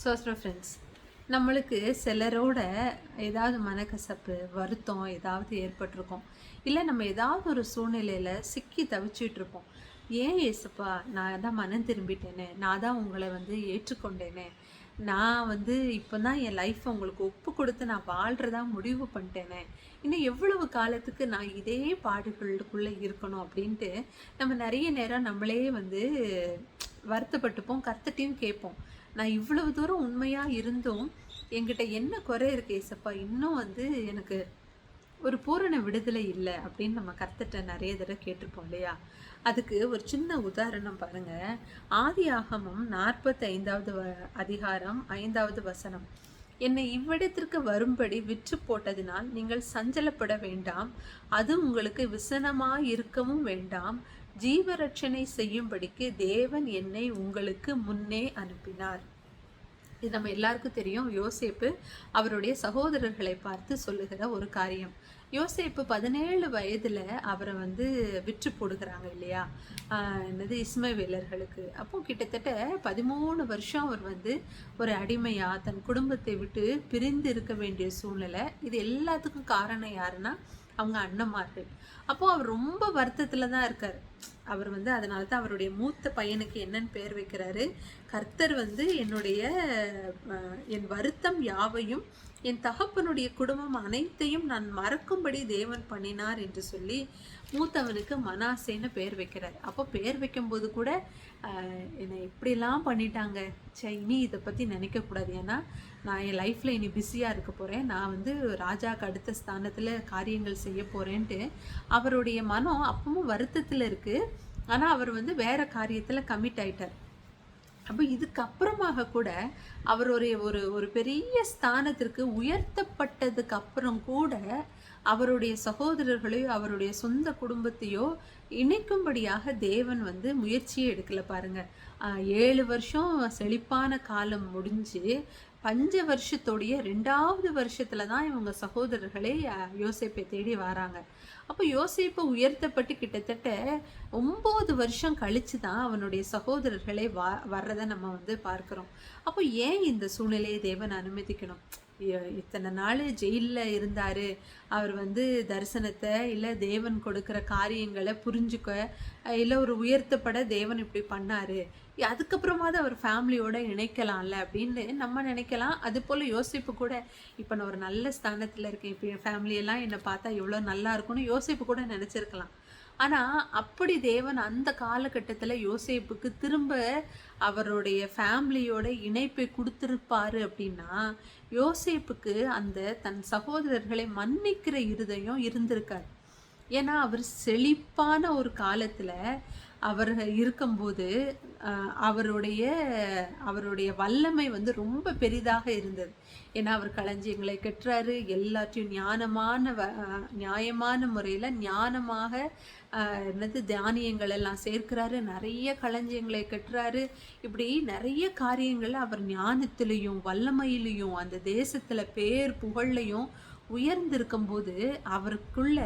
Friends, நம்மளுக்கு சிலரோட ஏதாவது மனக்கசப்பு, வருத்தம் ஏதாவது ஏற்பட்டிருக்கும். இல்லை நம்ம ஏதாவது ஒரு சூழ்நிலையில் சிக்கி தவிச்சிட்டு இருப்போம். ஏன் ஏசப்பா, நான் தான் மனம் திரும்பிட்டேனே, நான் தான் உங்களை ஏற்றுக்கொண்டேனே, நான் இப்போ தான் என் லைஃப்பை உங்களுக்கு ஒப்பு கொடுத்து நான் வாழ்கிறதா முடிவு பண்ணிட்டேனே, இன்னும் எவ்வளவு காலத்துக்கு நான் இதே பாடுகளுக்குள்ளே இருக்கணும் அப்படின்ட்டு நம்ம நிறைய நேரம் நம்மளே வருத்தப்பட்டுப்போம், கர்த்தர்ட்டையும் கேட்போம். நான் இவ்வளவு தூரம் உண்மையாக இருந்தும் என்கிட்ட என்ன குறை இருக்கு ஏசப்பா, இன்னும் எனக்கு ஒரு பூரண விடுதலை இல்லை அப்படின்னு நம்ம கர்த்தர்ட்ட நிறைய தடவை கேட்டிருப்போம் இல்லையா? அதுக்கு ஒரு சின்ன உதாரணம் பாருங்க. ஆதி ஆகமம் 45வது அதிகாரம் 5வது வசனம். என்னை இவ்விடத்திற்கு வரும்படி விற்று போட்டதினால் நீங்கள் சஞ்சலப்பட வேண்டாம், அது உங்களுக்கு விசனமாயிருக்கவும் வேண்டாம், ஜீவரட்சணை செய்யும்படிக்கு தேவன் என்னை உங்களுக்கு முன்னே அனுப்பினார். இது நம்ம எல்லாருக்கும் தெரியும். யோசேப்பு அவருடைய சகோதரர்களை பார்த்து சொல்லுகிற ஒரு காரியம். யோசேப்பு 17 வயதில் அவரை விற்று போடுகிறாங்க இல்லையா? என்னது, இஸ்மவேலர்களுக்கு. அப்போ கிட்டத்தட்ட 13 வருஷம் அவர் ஒரு அடிமையாக தன் குடும்பத்தை விட்டு பிரிந்து இருக்க வேண்டிய சூழ்நிலை. இது எல்லாத்துக்கும் காரணம் யாருன்னா அவங்க அண்ணன்மார்கள். அப்போது அவர் ரொம்ப வருத்தத்தில் தான் இருக்கார். அவர் அதனால தான் அவருடைய மூத்த பையனுக்கு என்னன்னு பேர் வைக்கிறாரு, கர்த்தர் என்னுடைய என் வருத்தம் யாவையும் என் தகப்பனுடைய குடும்பம் அனைத்தையும் நான் மறக்கும்படி தேவன் பண்ணினார் என்று சொல்லி மூத்தவனுக்கு மனாசேன்னு பேர் வைக்கிறார். அப்போ பேர் வைக்கும்போது கூட என்னை இப்படிலாம் பண்ணிட்டாங்க, இனி இதை பற்றி நினைக்கக்கூடாது, ஏன்னா நான் என் லைஃப்பில் இனி பிஸியாக இருக்க போகிறேன், நான் ராஜாவுக்கு அடுத்த ஸ்தானத்தில் காரியங்கள் செய்ய போகிறேன்ட்டு அவருடைய மனம் அப்பவும் வருத்தத்தில் இருக்குது. ஆனால் அவர் வேறு காரியத்தில் கமிட் ஆயிட்டார். அப்போ இதுக்கப்புறமாக கூட அவர் ஒரு பெரிய ஸ்தானத்திற்கு உயர்த்தப்பட்டதுக்கு அப்புறம் கூட அவருடைய சகோதரர்களையோ அவருடைய சொந்த குடும்பத்தையோ இணைக்கும்படியாக தேவன் முயற்சியே எடுக்கல பாருங்க. 7 வருஷம் செழிப்பான காலம் முடிஞ்சு பஞ்ச வருஷத்தோடைய 2வது வருஷத்துல தான் இவங்க சகோதரர்களே யோசேப்பை தேடி வராங்க. அப்போ யோசேப்பை உயர்த்தப்பட்டு கிட்டத்தட்ட 9 வருஷம் கழிச்சு தான் அவனுடைய சகோதரர்களே வர்றதை நம்ம பார்க்குறோம். அப்போ ஏன் இந்த சூழ்நிலையை தேவன் அனுமதிக்கணும்? இத்தனை நாள் ஜெயிலில் இருந்தார், அவர் தரிசனத்தை இல்லை தேவன் கொடுக்குற காரியங்களை புரிஞ்சுக்க இல்லை ஒரு உயர்த்தப்பட தேவன் இப்படி பண்ணார், அதுக்கப்புறமாவது அவர் ஃபேமிலியோட இணைக்கலாம்ல அப்படின்னு நம்ம நினைக்கலாம். அது போல் யோசிப்பு கூட இப்போ நான் ஒரு நல்ல ஸ்தானத்தில் இருக்கேன், இப்போ என் ஃபேமிலியெல்லாம் என்னை பார்த்தா எவ்வளோ நல்லா இருக்கும்னு யோசிப்பு கூட நினச்சிருக்கலாம். ஆனால் அப்படி தேவன் அந்த காலகட்டத்தில் யோசேப்புக்கு திரும்ப அவருடைய ஃபேமிலியோட இணைப்பை கொடுத்துருப்பாரு அப்படின்னா யோசேப்புக்கு அந்த தன் சகோதரர்களை மன்னிக்கிற இருதயம் இருந்திருக்காரு. ஏன்னா அவர் செழிப்பான ஒரு காலத்தில் அவர் இருக்கும்போது அவருடைய வல்லமை ரொம்ப பெரிதாக இருந்தது. ஏன்னா அவர் களஞ்சியங்களை கட்டுறாரு, எல்லாத்தையும் நியாயமான முறையில் ஞானமாக தானியங்கள் எல்லாம் சேர்க்கிறாரு, நிறைய களஞ்சியங்களை கட்டுறாரு. இப்படி நிறைய காரியங்கள் அவர் ஞானத்திலையும் வல்லமையிலையும் அந்த தேசத்தில் பேர் புகழ்லையும் உயர்ந்திருக்கும் போது அவருக்குள்ள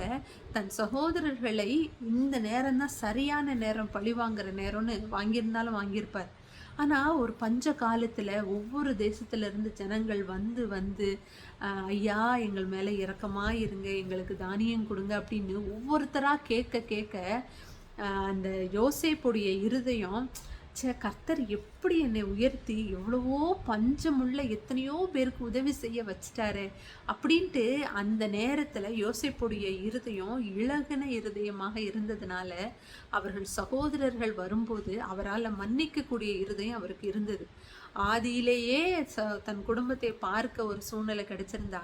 தன் சகோதரர்களை இந்த நேரம் தான் சரியான நேரம், பழி வாங்குற நேரம்னு வாங்கியிருந்தாலும் வாங்கியிருப்பார். ஆனால் ஒரு பஞ்ச காலத்தில் ஒவ்வொரு தேசத்துலேருந்து ஜனங்கள் வந்து ஐயா எங்கள் மேலே இரக்கமாக இருங்க, எங்களுக்கு தானியம் கொடுங்க அப்படின்னு ஒவ்வொருத்தராக கேட்க அந்த யோசேப்புடைய இருதயம், கர்த்தர் எப்படி என்னை உயர்த்தி எவ்வளவோ பஞ்சமுள்ள எத்தனையோ பேருக்கு உதவி செய்ய வச்சிட்டாரு அப்படின்ட்டு அந்த நேரத்தில் யோசேப்புடைய இருதயம் இளகின இருதயமாக இருந்ததுனால அவர்கள் சகோதரர்கள் வரும்போது அவரால் மன்னிக்கக்கூடிய இருதயம் அவருக்கு இருந்தது. ஆதியிலேயே தன் குடும்பத்தை பார்க்க ஒரு சூழ்நிலை கிடைச்சிருந்தா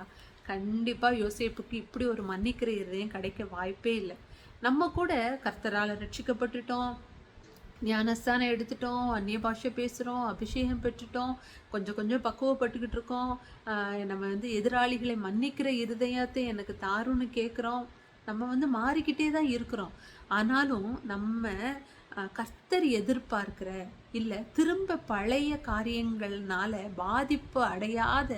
கண்டிப்பாக யோசேப்புக்கு இப்படி ஒரு மன்னிக்கிற இருதயம் கிடைக்க வாய்ப்பே இல்லை. நம்ம கூட கர்த்தரால் ரட்சிக்கப்பட்டுட்டோம், ஞானஸ்தானம் எடுத்துட்டோம், அந்நிய பாஷை பேசுகிறோம், அபிஷேகம் பெற்றுட்டோம், கொஞ்சம் பக்குவப்பட்டுக்கிட்டு இருக்கோம், நம்ம எதிராளிகளை மன்னிக்கிற இருதயத்தை எனக்கு தாருன்னு கேட்குறோம், நம்ம மாறிக்கிட்டே தான் இருக்கிறோம். ஆனாலும் நம்ம கர்த்தர் எதிர்பார்க்கிற இல்லை திரும்ப பழைய காரியங்கள்னால பாதிப்பு அடையாத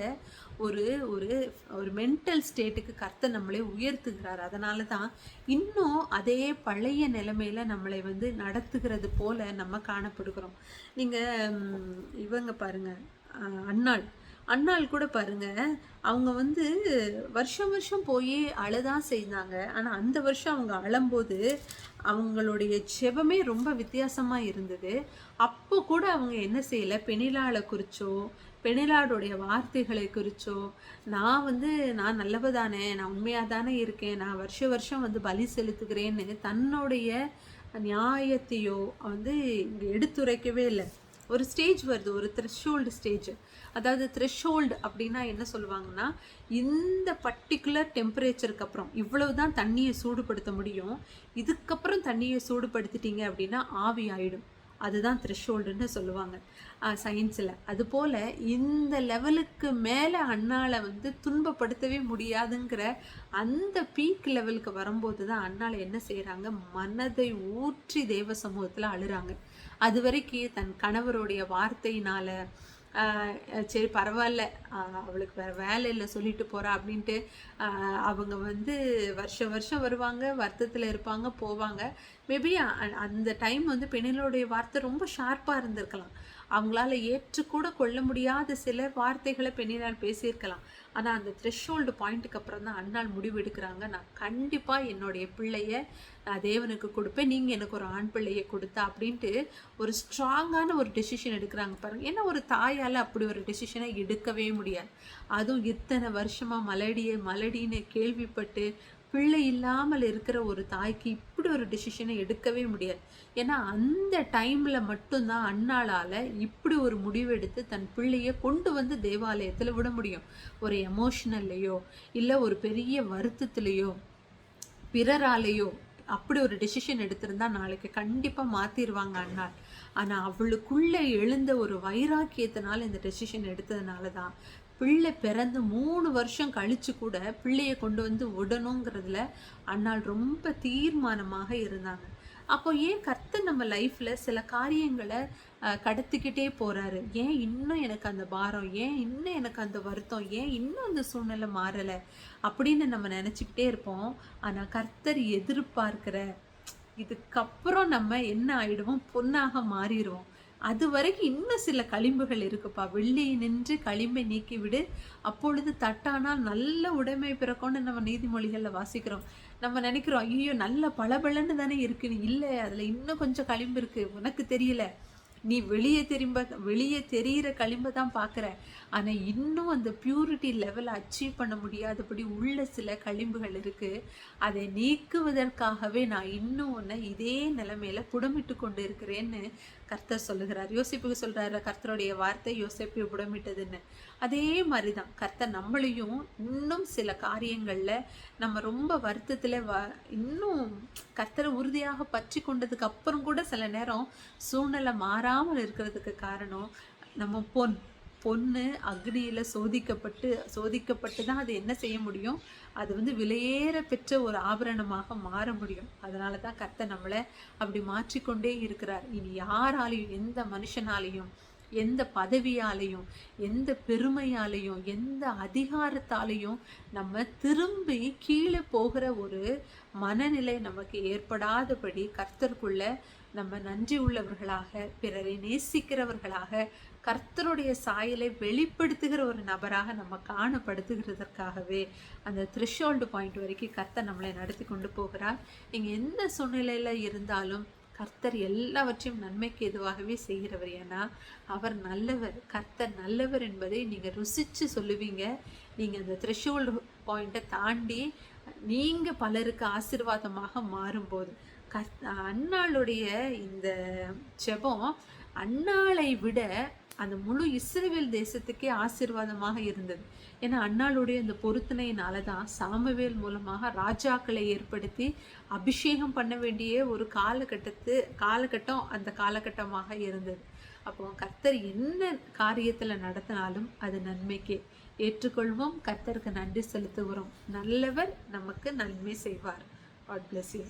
ஒரு ஒரு ஒரு மென்டல் ஸ்டேட்டுக்கு கர்த்தர் நம்மளை உயர்த்துகிறார். அதனால தான் இன்னும் அதே பழைய நிலைமையில் நம்மளை நடத்துகிறது போல நம்ம காணப்படுகிறோம். நீங்கள் இவங்க பாருங்கள், அன்னாள் அன்னாள் கூட பாருங்க, அவங்க வந்து வருஷம் வருஷம் போய் அழதான் செய்தாங்க. ஆனா அந்த வருஷம் அவங்க அழும்போது அவங்களுடைய ஜெபமே ரொம்ப வித்தியாசமா இருந்தது. அப்போ கூட அவங்க என்ன செய்யல, பெணிலாள குறிச்சோ பெணிலாளுடைய வார்த்தைகளை குறிச்சோ, நான் நல்லவ தானே, நான் உண்மையா தானே இருக்கேன், நான் வருஷம் வருஷம் வந்து பலி செலுத்துகிறேன்னு தன்னுடைய நியாயத்தையோ வந்து இங்க எடுத்துரைக்கவே இல்ல. ஒரு ஸ்டேஜ் வருது, ஒரு த்ரெஷ்ஹோல்டு ஸ்டேஜ். அதாவது த்ரெஷ்ஹோல்டு அப்படின்னா என்ன சொல்லுவாங்கன்னா, இந்த பர்ட்டிகுலர் டெம்பரேச்சருக்கு அப்புறம் இவ்வளவு தான் தண்ணியை சூடுபடுத்த முடியும், இதுக்கப்புறம் தண்ணியை சூடுபடுத்திட்டீங்க அப்படின்னா ஆவி ஆயிடும். அதுதான் த்ரெஷ்ஹோல்டுன்னு சொல்லுவாங்க சயின்ஸில். அதுபோல் இந்த லெவலுக்கு மேலே அண்ணாளை வந்து துன்பப்படுத்தவே முடியாதுங்கிற அந்த பீக் லெவலுக்கு வரும்போது தான் அண்ணாளை என்ன செய்கிறாங்க, மனதை ஊற்றி தேவ சமூகத்தில் அழுறாங்க. அது வரைக்கும் தன் கணவருடைய வார்த்தையினால் சரி பரவாயில்ல, அவளுக்கு வேறு வேலை இல்லை சொல்லிட்டு போகிறா அப்படின்ட்டு அவங்க வந்து வருஷம் வருஷம் வருவாங்க, வருத்தத்தில் இருப்பாங்க, போவாங்க. மேபி அந்த டைம் வந்து பெண்களுடைய வார்த்தை ரொம்ப ஷார்ப்பாக இருந்திருக்கலாம். அவங்களால ஏற்றுக்கூட கொள்ள முடியாத சில வார்த்தைகளை பெண்ணினால் பேசியிருக்கலாம். ஆனால் அந்த த்ரெஷ்ஹோல்டு பாயிண்ட்டுக்கு அப்புறம் தான் அண்ணாள் முடிவு எடுக்கிறாங்க, நான் கண்டிப்பாக என்னுடைய பிள்ளைய நான் தேவனுக்கு கொடுப்பேன், நீங்கள் எனக்கு ஒரு ஆண் பிள்ளையை கொடுத்தா அப்படின்ட்டு ஒரு ஸ்ட்ராங்கான ஒரு டெசிஷன் எடுக்கிறாங்க பாருங்கள். ஏன்னா ஒரு தாயால் அப்படி ஒரு டெசிஷனை எடுக்கவே முடியாது. அதுவும் இத்தனை வருஷமாக மலடின்னு கேள்விப்பட்டு பிள்ளை இல்லாமல் இருக்கிற ஒரு தாய்க்கு இப்படி ஒரு டெசிஷனை எடுக்கவே முடியாது. ஏன்னா அந்த டைமில் மட்டும்தான் அண்ணாளால் இப்படி ஒரு முடிவு எடுத்து தன் பிள்ளையை கொண்டு வந்து தேவாலயத்தில் விட முடியும். ஒரு எமோஷனல்லையோ இல்லை ஒரு பெரிய வருத்தத்துலேயோ பிறராலேயோ அப்படி ஒரு டெசிஷன் எடுத்திருந்தா நாளைக்கு கண்டிப்பாக மாற்றிடுவாங்க அண்ணாள். ஆனால் அவளுக்குள்ளே எழுந்த ஒரு வைராக்கியத்தினால இந்த டெசிஷன் எடுத்ததுனால தான் பிள்ளை பிறந்து 3 வருஷம் கழித்து கூட பிள்ளையை கொண்டு வந்து விடணுங்கிறதுல அண்ணாள் ரொம்ப தீர்மானமாக இருந்தாங்க. அப்போ ஏன் கர்த்தர் நம்ம லைஃப்பில் சில காரியங்களை கடத்திக்கிட்டே போகிறாரு? ஏன் இன்னும் எனக்கு அந்த பாரம், ஏன் இன்னும் எனக்கு அந்த வருத்தம், ஏன் இன்னும் அந்த சூழ்நிலை மாறலை அப்படின்னு நம்ம நினச்சிக்கிட்டே இருப்போம். ஆனால் கர்த்தர் எதிர்பார்க்கிற இதுக்கப்புறம் நம்ம என்ன ஆகிடுவோம், பொன்னாக மாறிடுவோம். அது வரைக்கும் இன்னும் சில களிம்புகள் இருக்குப்பா. வெள்ளியை நின்று களிம்பை நீக்கிவிடு, அப்பொழுது தட்டானால் நல்ல உடைமை பிறக்கும்னு நம்ம நீதிமொழிகளில் வாசிக்கிறோம். நம்ம நினைக்கிறோம், ஐயோ நல்ல பளபளன்னு தானே இருக்குன்னு. இல்லை, அதில் இன்னும் கொஞ்சம் களிம்பு இருக்குது, உனக்கு தெரியல. நீ வெளியே தெரிகிற களிம்பை தான் பார்க்குற, ஆனால் இன்னும் அந்த பியூரிட்டி லெவலை அச்சீவ் பண்ண முடியாதபடி உள்ள சில களிம்புகள் இருக்குது. அதை நீக்குவதற்காகவே நான் இன்னும் ஒன்று இதே நிலைமையில புடமிட்டு கொண்டு இருக்கிறேன்னு கர்த்தர் சொல்லுகிறார். யோசிப்புக்கு சொல்கிறாரு கர்த்தருடைய வார்த்தை, யோசிப்பு புடமிட்டதுன்னு. அதே மாதிரி தான் கர்த்தர் நம்மளையும் இன்னும் சில காரியங்களில் நம்ம ரொம்ப வருத்தத்தில் இன்னும் கர்த்தரை உறுதியாக பற்றி கொண்டதுக்கு அப்புறம் கூட சில நேரம் சூழ்நிலை மாறாமல் இருக்கிறதுக்கு காரணம் நம்ம பொண்ணு அக்னியில் சோதிக்கப்பட்டு தான் அது என்ன செய்ய முடியும், அது வந்து விலையேற பெற்ற ஒரு ஆபரணமாக மாற முடியும். அதனால தான் கர்த்தர் நம்மளை அப்படி மாற்றிக்கொண்டே இருக்கிறார். இனி யாராலையும், எந்த மனுஷனாலையும், எந்த பதவியாலையும், எந்த பெருமையாலையும், எந்த அதிகாரத்தாலையும் நம்ம திரும்பி கீழே போகிற ஒரு மனநிலை நமக்கு ஏற்படாதபடி கர்த்தருக்குள்ள நம்ம நன்றி உள்ளவர்களாக, பிறரை நேசிக்கிறவர்களாக, கர்த்தருடைய சாயலை வெளிப்படுத்துகிற ஒரு நபராக நம்ம காணப்படுத்துகிறதற்காகவே அந்த த்ரெஷ்ஹோல்டு பாயிண்ட் வரைக்கும் கர்த்தர் நம்மளை நடத்தி கொண்டு போகிறார். நீங்கள் எந்த சூழ்நிலையில் இருந்தாலும் கர்த்தர் எல்லாவற்றையும் நன்மைக்கு எதுவாகவே செய்கிறவர். ஏன்னா அவர் நல்லவர், கர்த்தர் நல்லவர் என்பதை நீங்கள் ருசித்து சொல்லுவீங்க. நீங்கள் அந்த த்ரெஷ்ஹோல்டு பாயிண்ட்டை தாண்டி நீங்கள் பலருக்கு ஆசீர்வாதமாக மாறும்போது அன்னாளுடைய இந்த ஜெபம் அன்னாளை விட அந்த முழு இஸ்ரவேல் தேசத்துக்கே ஆசீர்வாதமாக இருந்தது. ஏன்னா அன்னாளுடைய அந்த பொருத்தனையினால தான் சாமுவேல் மூலமாக ராஜாக்களை ஏற்படுத்தி அபிஷேகம் பண்ண வேண்டிய ஒரு காலகட்டம் அந்த காலகட்டமாக இருந்தது. அப்போ கர்த்தர் என்ன காரியத்தில் நடத்தினாலும் அது நன்மைக்கே ஏற்றுக்கொள்வோம். கர்த்தருக்கு நன்றி செலுத்துகிறோம். நல்லவர் நமக்கு நன்மை செய்வார். God bless you.